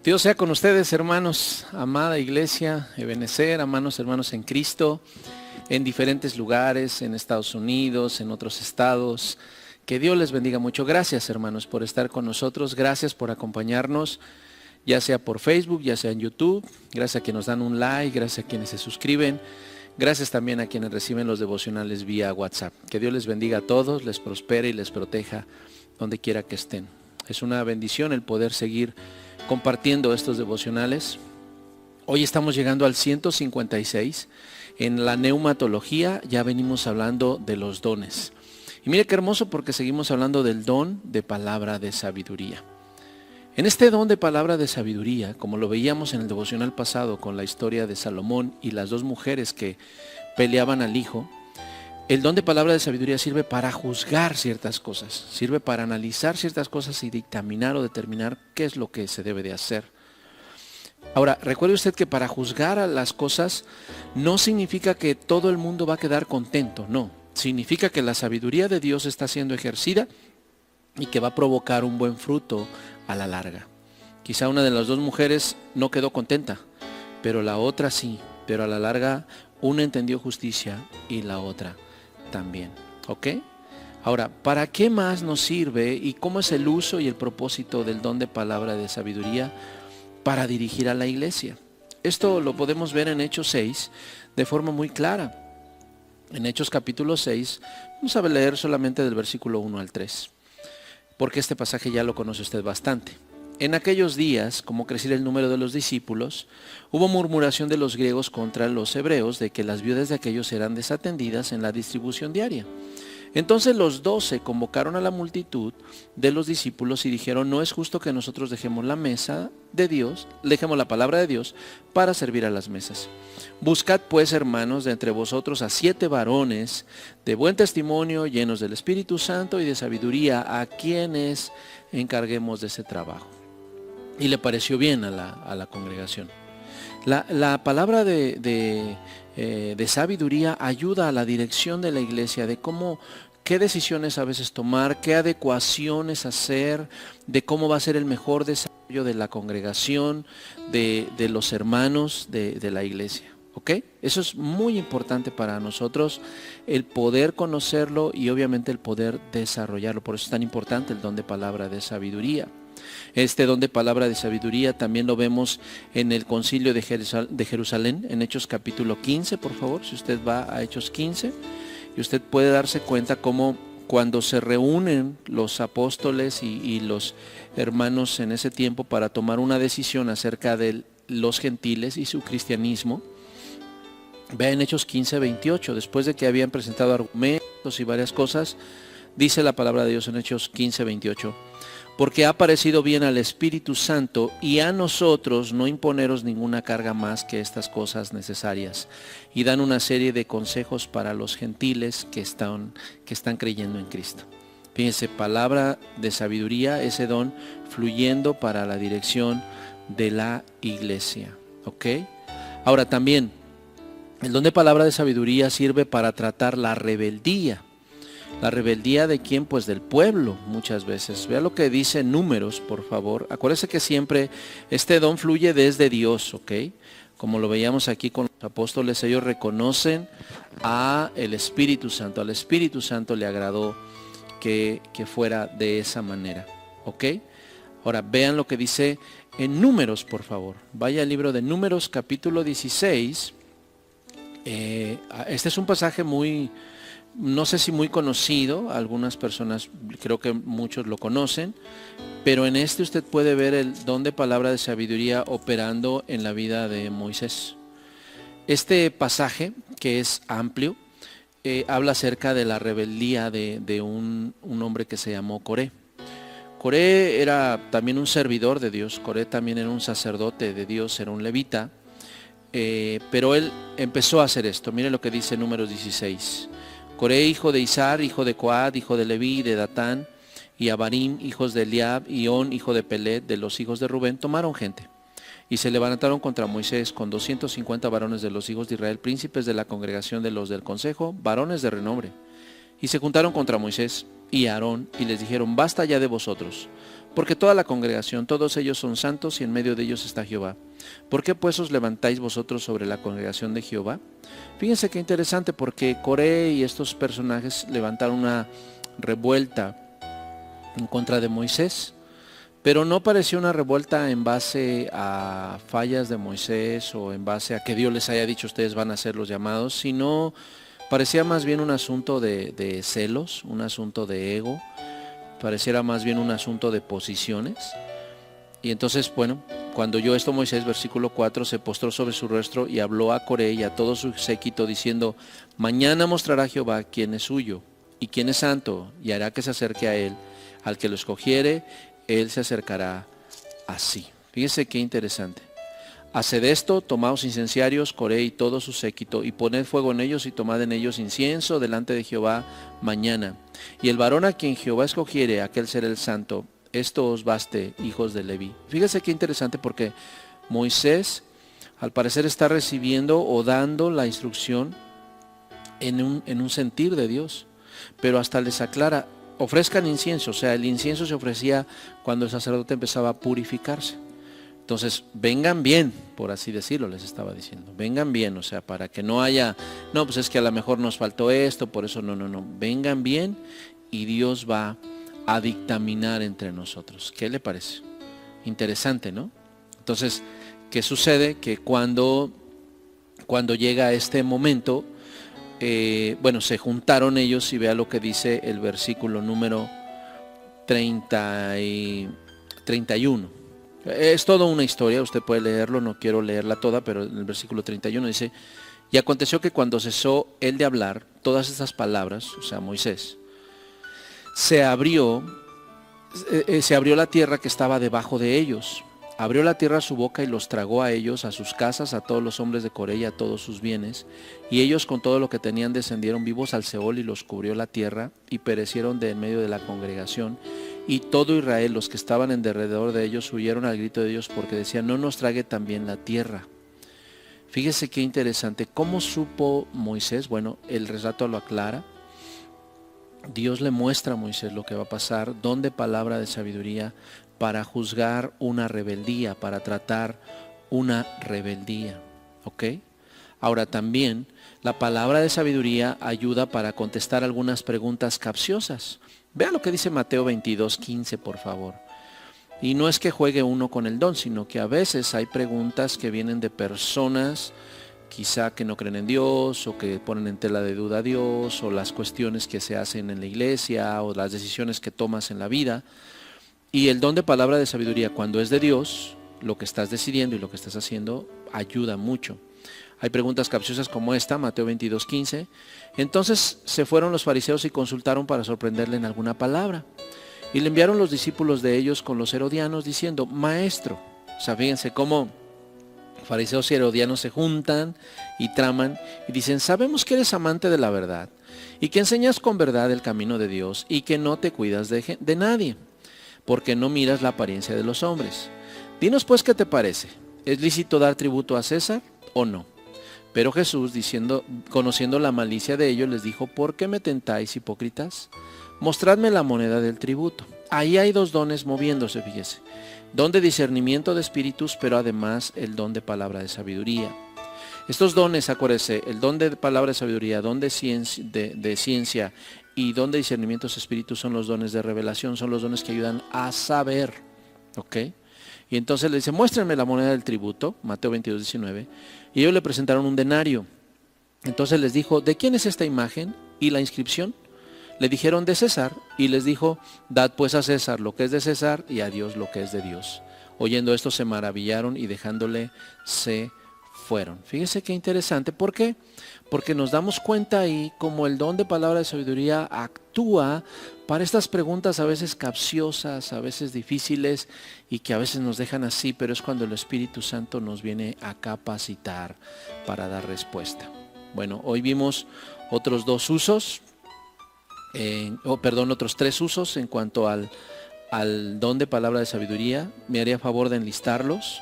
Dios sea con ustedes, hermanos, amada iglesia, Ebenecer, hermanos en Cristo, en diferentes lugares, en Estados Unidos, en otros estados. Que Dios les bendiga mucho. Gracias, hermanos, por estar con nosotros. Gracias por acompañarnos, ya sea por Facebook, ya sea en YouTube. Gracias a quienes nos dan un like, gracias a quienes se suscriben. Gracias también a quienes reciben los devocionales vía WhatsApp. Que Dios les bendiga a todos, les prospere y les proteja donde quiera que estén. Es una bendición el poder seguir compartiendo estos devocionales. Hoy estamos llegando al 156. En la neumatología ya venimos hablando de los dones. Y mire qué hermoso, porque seguimos hablando del don de palabra de sabiduría. En este don de palabra de sabiduría, como lo veíamos en el devocional pasado con la historia de Salomón y las dos mujeres que peleaban al hijo, el don de palabra de sabiduría sirve para juzgar ciertas cosas, sirve para analizar ciertas cosas y dictaminar o determinar qué es lo que se debe de hacer. Ahora, recuerde usted que para juzgar a las cosas no significa que todo el mundo va a quedar contento, no. Significa que la sabiduría de Dios está siendo ejercida y que va a provocar un buen fruto a la larga. Quizá una de las dos mujeres no quedó contenta, pero la otra sí, pero a la larga una entendió justicia y la otra también, ¿ok? Ahora, ¿para qué más nos sirve y cómo es el uso y el propósito del don de palabra de sabiduría? Para dirigir a la iglesia. Esto lo podemos ver en Hechos 6 de forma muy clara. En Hechos capítulo 6, vamos a leer solamente del versículo 1 al 3, porque este pasaje ya lo conoce usted bastante. En aquellos días, como crecía el número de los discípulos, hubo murmuración de los griegos contra los hebreos de que las viudas de aquellos eran desatendidas en la distribución diaria. Entonces los 12 convocaron a la multitud de los discípulos y dijeron: no es justo que nosotros dejemos la mesa de Dios, dejemos la palabra de Dios para servir a las mesas. Buscad pues, hermanos, de entre vosotros a 7 varones de buen testimonio, llenos del Espíritu Santo y de sabiduría, a quienes encarguemos de ese trabajo. Y le pareció bien a la congregación. La palabra de sabiduría ayuda a la dirección de la iglesia, de qué decisiones a veces tomar, qué adecuaciones hacer, de cómo va a ser el mejor desarrollo de la congregación, de los hermanos de la iglesia. ¿Ok? Eso es muy importante para nosotros, el poder conocerlo y obviamente el poder desarrollarlo. Por eso es tan importante el don de palabra de sabiduría. Este don de palabra de sabiduría también lo vemos en el concilio de Jerusalén, en Hechos capítulo 15, por favor, si usted va a Hechos 15, y usted puede darse cuenta cómo cuando se reúnen los apóstoles y los hermanos en ese tiempo para tomar una decisión acerca de los gentiles y su cristianismo. Vea en Hechos 15, 28, después de que habían presentado argumentos y varias cosas, dice la palabra de Dios en Hechos 15, 28. Porque ha parecido bien al Espíritu Santo y a nosotros no imponeros ninguna carga más que estas cosas necesarias. Y dan una serie de consejos para los gentiles que están creyendo en Cristo. Fíjense, palabra de sabiduría, ese don fluyendo para la dirección de la iglesia. ¿Ok? Ahora también, el don de palabra de sabiduría sirve para tratar la rebeldía. ¿La rebeldía de quién? Pues del pueblo muchas veces. Vea lo que dice Números, por favor. Acuérdese que siempre este don fluye desde Dios, ¿ok? Como lo veíamos aquí con los apóstoles, ellos reconocen a el Espíritu Santo. Al Espíritu Santo le agradó que fuera de esa manera, ¿ok? Ahora vean lo que dice en Números, por favor. Vaya al libro de Números, capítulo 16. Este es un pasaje no sé si muy conocido, algunas personas, creo que muchos lo conocen, pero en este usted puede ver el don de palabra de sabiduría operando en la vida de Moisés. Este pasaje, que es amplio, habla acerca de la rebeldía de un hombre que se llamó Coré. Coré era también un servidor de Dios, Coré también era un sacerdote de Dios, era un levita, pero él empezó a hacer esto. Mire lo que dice Números 16. Coré, hijo de Izar, hijo de Coad, hijo de Leví, de Datán, y Abarim, hijos de Eliab, y On, hijo de Pelet, de los hijos de Rubén, tomaron gente. Y se levantaron contra Moisés con 250 varones de los hijos de Israel, príncipes de la congregación de los del consejo, varones de renombre. Y se juntaron contra Moisés y Aarón, y les dijeron: basta ya de vosotros, porque toda la congregación, todos ellos son santos y en medio de ellos está Jehová. ¿Por qué pues os levantáis vosotros sobre la congregación de Jehová? Fíjense qué interesante, porque Coré y estos personajes levantaron una revuelta en contra de Moisés, pero no pareció una revuelta en base a fallas de Moisés o en base a que Dios les haya dicho ustedes van a ser los llamados, sino parecía más bien un asunto de celos, un asunto de ego, pareciera más bien un asunto de posiciones. Y entonces, bueno, cuando oyó esto Moisés, versículo 4, se postró sobre su rostro y habló a Coré y a todo su séquito diciendo, mañana mostrará Jehová quién es suyo y quién es santo, y hará que se acerque a él. Al que lo escogiere, él se acercará así. Fíjese qué interesante. Haced esto, tomaos incenciarios, Coré y todo su séquito, y poned fuego en ellos y tomad en ellos incienso delante de Jehová mañana. Y el varón a quien Jehová escogiere, aquel será el santo. Esto os baste, hijos de Leví. Fíjese qué interesante, porque Moisés al parecer está recibiendo o dando la instrucción en un sentir de Dios, pero hasta les aclara, ofrezcan incienso. O sea, el incienso se ofrecía cuando el sacerdote empezaba a purificarse. Entonces, vengan bien, por así decirlo, les estaba diciendo. Vengan bien, o sea, para que no haya, no, pues es que a lo mejor nos faltó esto, por eso no. Vengan bien y Dios va a dictaminar entre nosotros. ¿Qué le parece? Interesante, ¿no? Entonces, ¿qué sucede? Que cuando llega este momento, bueno, se juntaron ellos y vea lo que dice el versículo número 31. Es toda una historia, usted puede leerlo, no quiero leerla toda, pero en el versículo 31 dice, y aconteció que cuando cesó él de hablar todas estas palabras, o sea, Moisés, se abrió la tierra que estaba debajo de ellos. Abrió la tierra su boca y los tragó a ellos, a sus casas, a todos los hombres de Coré y a todos sus bienes. Y ellos con todo lo que tenían descendieron vivos al Seol y los cubrió la tierra y perecieron de en medio de la congregación. Y todo Israel, los que estaban en derredor de ellos, huyeron al grito de ellos porque decían, no nos trague también la tierra. Fíjese qué interesante. ¿Cómo supo Moisés? Bueno, el relato lo aclara. Dios le muestra a Moisés lo que va a pasar, donde palabra de sabiduría para juzgar una rebeldía, para tratar una rebeldía. ¿Ok? Ahora también la palabra de sabiduría ayuda para contestar algunas preguntas capciosas. Vea lo que dice Mateo 22:15, por favor. Y no es que juegue uno con el don, sino que a veces hay preguntas que vienen de personas quizá que no creen en Dios o que ponen en tela de duda a Dios, o las cuestiones que se hacen en la iglesia o las decisiones que tomas en la vida. Y el don de palabra de sabiduría, cuando es de Dios, lo que estás decidiendo y lo que estás haciendo ayuda mucho. Hay preguntas capciosas como esta, Mateo 22:15. Entonces se fueron los fariseos y consultaron para sorprenderle en alguna palabra. Y le enviaron los discípulos de ellos con los herodianos diciendo, maestro. O sea, fíjense cómo fariseos y herodianos se juntan y traman y dicen, sabemos que eres amante de la verdad y que enseñas con verdad el camino de Dios y que no te cuidas de nadie, porque no miras la apariencia de los hombres. Dinos pues qué te parece, ¿es lícito dar tributo a César o no? Pero Jesús, conociendo la malicia de ellos, les dijo, ¿por qué me tentáis, hipócritas? Mostradme la moneda del tributo. Ahí hay dos dones moviéndose, fíjese. Don de discernimiento de espíritus, pero además el don de palabra de sabiduría. Estos dones, acuérdese, el don de palabra de sabiduría, don de ciencia y don de discernimiento de espíritus son los dones de revelación, son los dones que ayudan a saber. ¿Ok? Y entonces le dice, muéstrenme la moneda del tributo, Mateo 22:19, y ellos le presentaron un denario. Entonces les dijo, ¿de quién es esta imagen y la inscripción? Le dijeron, de César, y les dijo, dad pues a César lo que es de César y a Dios lo que es de Dios. Oyendo esto se maravillaron y dejándole se fueron. Fíjese qué interesante. ¿Por qué? Porque nos damos cuenta ahí como el don de palabra de sabiduría actúa para estas preguntas a veces capciosas, a veces difíciles y que a veces nos dejan así, pero es cuando el Espíritu Santo nos viene a capacitar para dar respuesta. Bueno, hoy vimos otros tres usos en cuanto al don de palabra de sabiduría. Me haría favor de enlistarlos.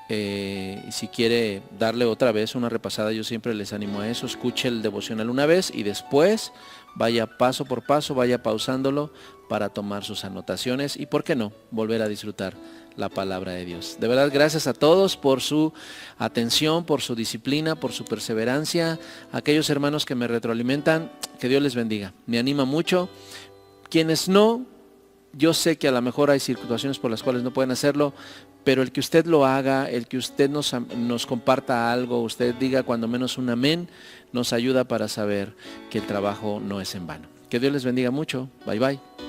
Si quiere darle otra vez una repasada, yo siempre les animo a eso. Escuche el devocional una vez y después vaya paso por paso, vaya pausándolo para tomar sus anotaciones y, ¿por qué no?, volver a disfrutar la palabra de Dios. De verdad, gracias a todos por su atención, por su disciplina, por su perseverancia. Aquellos hermanos que me retroalimentan, que Dios les bendiga. Me anima mucho. Quienes no, yo sé que a lo mejor hay situaciones por las cuales no pueden hacerlo, pero el que usted lo haga, el que usted nos comparta algo, usted diga cuando menos un amén, nos ayuda para saber que el trabajo no es en vano. Que Dios les bendiga mucho. Bye bye.